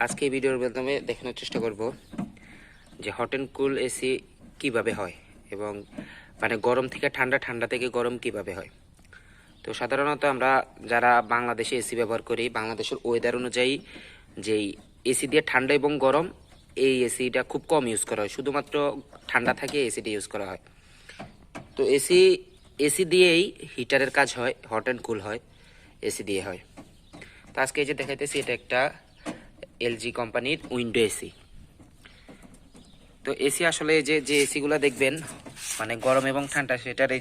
আজকে এই ভিডিওর মাধ্যমে দেখানোর চেষ্টা করব যে হট অ্যান্ড কুল এসি কিভাবে হয় এবং মানে গরম থেকে ঠান্ডা, ঠান্ডা থেকে গরম কিভাবে হয়। তো সাধারণত আমরা যারা বাংলাদেশে এসি ব্যবহার করি, বাংলাদেশের ওয়েদার অনুযায়ী যেই এসি দিয়ে ঠান্ডা এবং গরম, এই এসিটা খুব কম ইউজ করা হয়, শুধুমাত্র ঠান্ডা থাকে এসিটা ইউজ করা হয়। তো এসি দিয়েই হিটারের কাজ হয়, হট অ্যান্ড কুল হয় এসি দিয়ে হয়। তো আজকে এই যে দেখাইতেছি, এটা একটা এলজি কোম্পানির উইন্ডো এসি। তো এসি আসলে যে এসিগুলো দেখবেন মানে গরম এবং ঠান্ডা, সেটার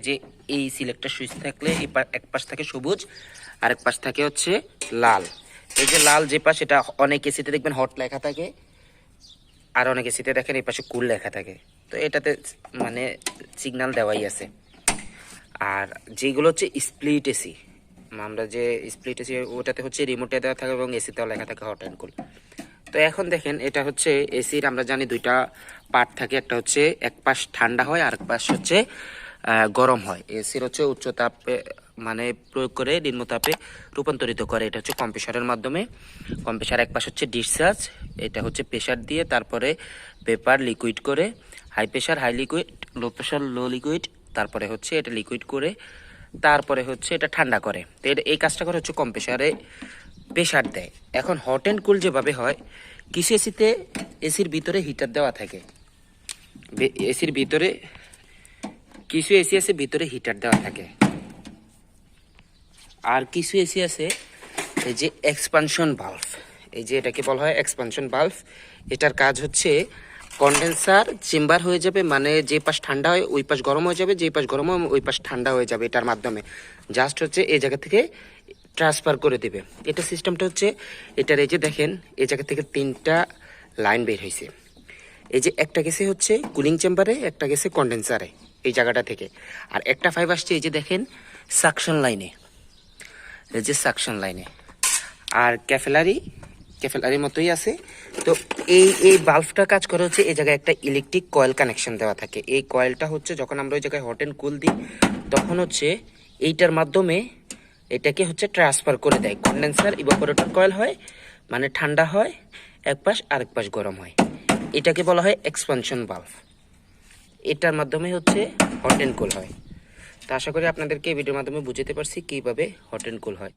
এই সিলেক্টর সুইচ থাকলে এক পাশ থাকে সবুজ, আরেক পাশ থাকে হচ্ছে লাল। এই যে লাল যে পাশ, এটা অনেক এসিতে দেখবেন হট লেখা থাকে, আর অনেক এসিতে দেখেন এই পাশে কুল লেখা থাকে। তো এটাতে মানে সিগন্যাল দেওয়াই আছে। আর যেগুলো হচ্ছে স্প্লিট এসি, আমরা যে স্প্লিট এসি ওটাতে হচ্ছে রিমোটে দেওয়া থাকে এবং এসিতেও লেখা থাকে হট অ্যান্ড কুল। তো এখন দেখেন, এটা হচ্ছে এসির আমরা জানি দুইটা পার্ট থাকে, একটা হচ্ছে এক পাশ ঠান্ডা হয় আর এক পাশ হচ্ছে গরম হয়। এসির হচ্ছে উচ্চ তাপে মানে প্রয়োগ করে নিম্ন তাপে রূপান্তরিত করে, এটা হচ্ছে কম্প্রেসারের মাধ্যমে। কম্প্রেসার এক পাশ হচ্ছে ডিসচার্জ, এটা হচ্ছে প্রেশার দিয়ে তারপরে পেপার লিকুইড করে, high pressure high liquid, low pressure low liquid, তারপরে হচ্ছে এটা লিকুইড করে তারপরে হচ্ছে এটা ঠান্ডা করে। তো এটা এই কাজটা করে হচ্ছে কম্প্রেসারে প্রেশার দেয়। এখন হট অ্যান্ড কুল যেভাবে হয়, কিছু এসিতে এসির ভিতরে হিটার দেওয়া থাকে, এসির ভিতরে কিছু এসি আছে ভিতরে হিটার দেওয়া থাকে, আর কিছু এসি আছে এই যে এক্সপানশন ভালভ, এই যে এটাকে বলা হয় এক্সপানশন ভালভ। এটার কাজ হচ্ছে কন্ডেন্সার চেম্বার হয়ে যাবে, মানে যে পাশ ঠান্ডা হয় ওই পাশ গরম হয়ে যাবে, যে পাশ গরম হয় ওই পাশ ঠান্ডা হয়ে যাবে। এটার মাধ্যমে জাস্ট হচ্ছে এই জায়গা থেকে ট্রান্সফার করে দেবে। এটা সিস্টেমটা হচ্ছে এটার, এই যে দেখেন এই জায়গা থেকে তিনটা লাইন বের হয়েছে। এই যে একটা গেছে হচ্ছে কুলিং চেম্বারে, একটা গেছে কন্ডেন্সারে এই জায়গাটা থেকে, আর একটা ফাইভ আসছে এই যে দেখেন সাকশন লাইনে, এই যে সাকশন লাইনে। আর ক্যাফেলারির মতোই আছে। তো এই বাল্বটা কাজ করে হচ্ছে এই জায়গায় একটা ইলেকট্রিক কয়েল কানেকশন দেওয়া থাকে। এই কয়েলটা হচ্ছে যখন আমরা ওই জায়গায় হট অ্যান্ড কুল দিই, তখন হচ্ছে এইটার মাধ্যমে এটাকে হচ্ছে ট্রান্সফার করে দেয়। কন্ডেন্সার ইভাপোরেটর কয়েল হয়, মানে ঠান্ডা হয় এক পাশ, আরেক পাশ গরম হয়। এটাকে বলা হয় এক্সপানশন ভালভ। এটার মাধ্যমে হচ্ছে হট অ্যান্ড কুল হয়। তো আশা করি আপনাদেরকে এই ভিডিওর মাধ্যমে বুঝাতে পারছি কীভাবে হট অ্যান্ড কুল হয়।